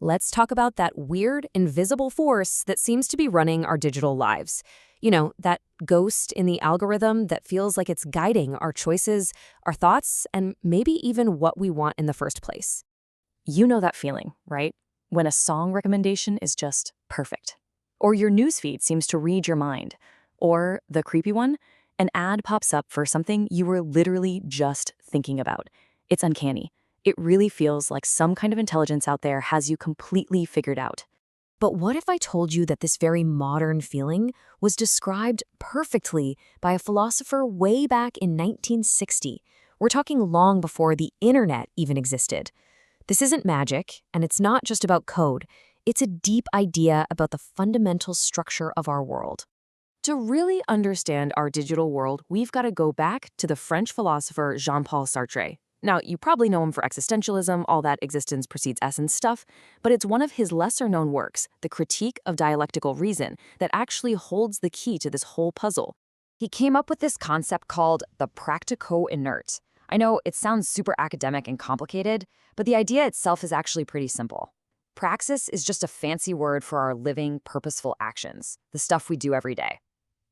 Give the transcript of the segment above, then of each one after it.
Let's talk about that weird, invisible force that seems to be running our digital lives. That ghost in the algorithm that feels like it's guiding our choices, our thoughts, and maybe even what we want in the first place. You know that feeling, right? When a song recommendation is just perfect. Or your newsfeed seems to read your mind. Or, the creepy one, an ad pops up for something you were literally just thinking about. It's uncanny. It really feels like some kind of intelligence out there has you completely figured out. But what if I told you that this very modern feeling was described perfectly by a philosopher way back in 1960? We're talking long before the internet even existed. This isn't magic, and it's not just about code. It's a deep idea about the fundamental structure of our world. To really understand our digital world, we've got to go back to the French philosopher Jean-Paul Sartre. Now, you probably know him for existentialism, all that existence precedes essence stuff, but it's one of his lesser-known works, The Critique of Dialectical Reason, that actually holds the key to this whole puzzle. He came up with this concept called the practico-inert. I know it sounds super academic and complicated, but the idea itself is actually pretty simple. Praxis is just a fancy word for our living, purposeful actions, the stuff we do every day.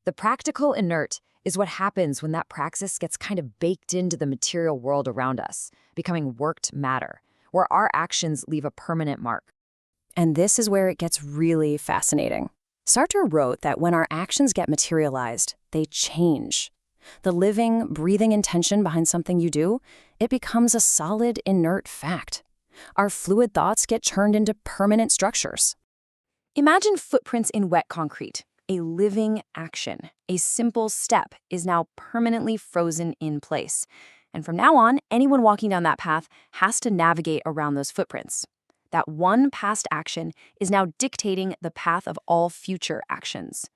The practical inert is what happens when that praxis gets kind of baked into the material world around us, becoming worked matter, where our actions leave a permanent mark. And this is where it gets really fascinating. Sartre wrote that when our actions get materialized, they change. The living, breathing intention behind something you do, it becomes a solid, inert fact. Our fluid thoughts get turned into permanent structures. Imagine footprints in wet concrete. A living action, a simple step, is now permanently frozen in place. And from now on, anyone walking down that path has to navigate around those footprints. That one past action is now dictating the path of all future actions.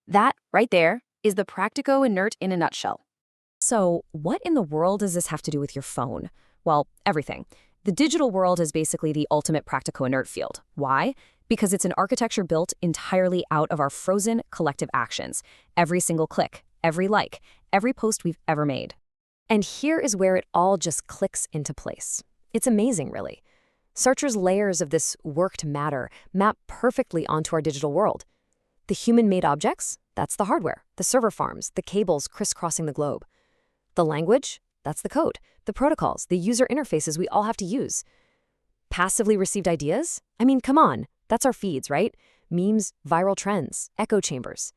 That, right there, is the practico-inert in a nutshell. So, what in the world does this have to do with your phone? Well, everything. The digital world is basically the ultimate practico-inert field. Why? Because it's an architecture built entirely out of our frozen collective actions. Every single click, every like, every post we've ever made. And here is where it all just clicks into place. It's amazing, really. Sartre's layers of this worked matter map perfectly onto our digital world. The human-made objects, that's the hardware, the server farms, the cables crisscrossing the globe. The language, that's the code, the protocols, the user interfaces we all have to use. Passively received ideas? I mean, come on. That's our feeds, right? Memes, viral trends, echo chambers.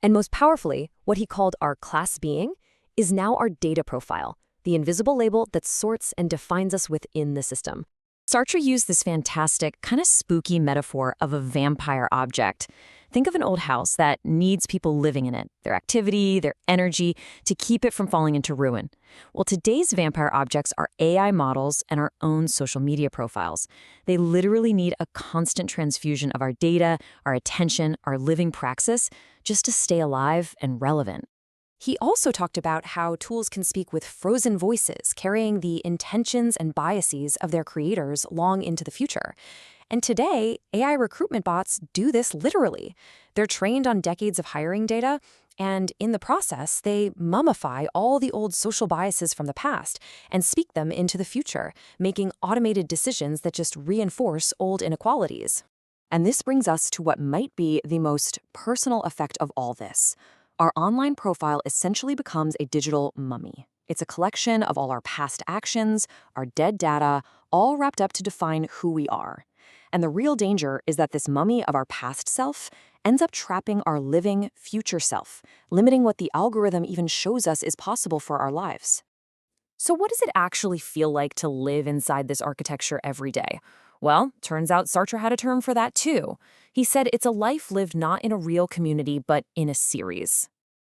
And most powerfully, what he called our class being is now our data profile, the invisible label that sorts and defines us within the system. Sartre used this fantastic, kind of spooky metaphor of a vampire object. Think of an old house that needs people living in it, their activity, their energy, to keep it from falling into ruin. Well, today's vampire objects are AI models and our own social media profiles. They literally need a constant transfusion of our data, our attention, our living praxis, just to stay alive and relevant. He also talked about how tools can speak with frozen voices, carrying the intentions and biases of their creators long into the future. And today, AI recruitment bots do this literally. They're trained on decades of hiring data, and in the process, they mummify all the old social biases from the past and speak them into the future, making automated decisions that just reinforce old inequalities. And this brings us to what might be the most personal effect of all this. Our online profile essentially becomes a digital mummy. It's a collection of all our past actions, our dead data, all wrapped up to define who we are. And the real danger is that this mummy of our past self ends up trapping our living future self, limiting what the algorithm even shows us is possible for our lives. So what does it actually feel like to live inside this architecture every day? Well, turns out Sartre had a term for that too. He said it's a life lived not in a real community, but in a series.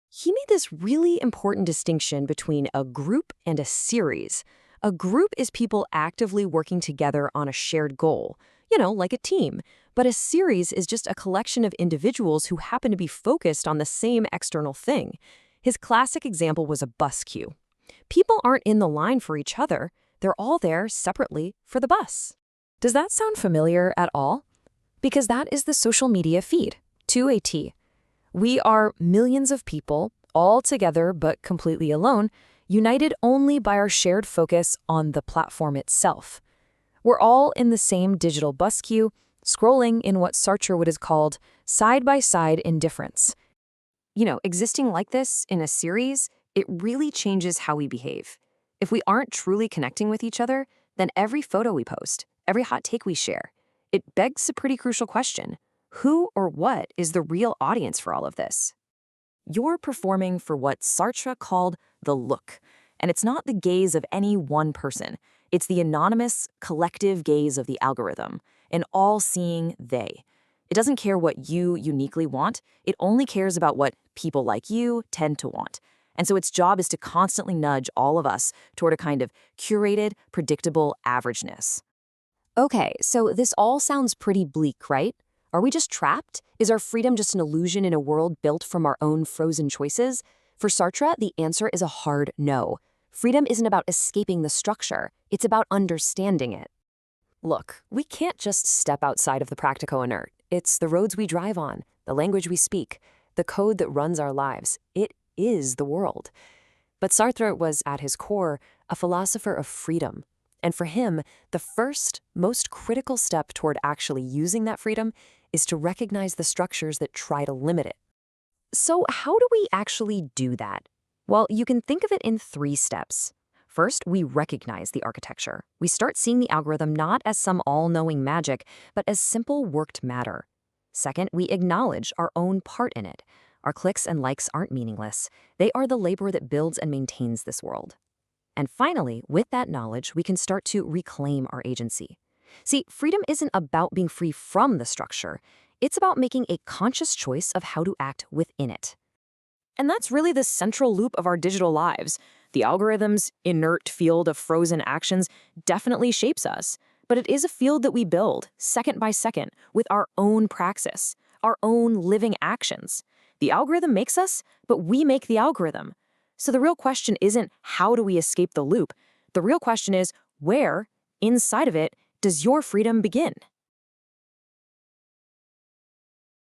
He made this really important distinction between a group and a series. A group is people actively working together on a shared goal, like a team. But a series is just a collection of individuals who happen to be focused on the same external thing. His classic example was a bus queue. People aren't in the line for each other. They're all there separately for the bus. Does that sound familiar at all? Because that is the social media feed, to a T. We are millions of people, all together but completely alone, united only by our shared focus on the platform itself. We're all in the same digital bus queue, scrolling in what Sartre would have called side-by-side indifference. Existing like this in a series, it really changes how we behave. If we aren't truly connecting with each other, then every photo we post, every hot take we share, it begs a pretty crucial question. Who or what is the real audience for all of this? You're performing for what Sartre called the look, and it's not the gaze of any one person. It's the anonymous, collective gaze of the algorithm, an all-seeing they. It doesn't care what you uniquely want, it only cares about what people like you tend to want. And so its job is to constantly nudge all of us toward a kind of curated, predictable averageness. Okay, so this all sounds pretty bleak, right? Are we just trapped? Is our freedom just an illusion in a world built from our own frozen choices? For Sartre, the answer is a hard no. Freedom isn't about escaping the structure, it's about understanding it. Look, we can't just step outside of the practico-inert. It's the roads we drive on, the language we speak, the code that runs our lives. It is the world. But Sartre was, at his core, a philosopher of freedom. And for him, the first, most critical step toward actually using that freedom is to recognize the structures that try to limit it. So how do we actually do that? Well, you can think of it in 3 steps. First, we recognize the architecture. We start seeing the algorithm not as some all-knowing magic, but as simple worked matter. Second, we acknowledge our own part in it. Our clicks and likes aren't meaningless. They are the labor that builds and maintains this world. And finally, with that knowledge, we can start to reclaim our agency. See, freedom isn't about being free from the structure. It's about making a conscious choice of how to act within it. And that's really the central loop of our digital lives. The algorithm's inert field of frozen actions definitely shapes us, but it is a field that we build, second by second, with our own praxis, our own living actions. The algorithm makes us, but we make the algorithm. So the real question isn't how do we escape the loop? The real question is where, inside of it, does your freedom begin?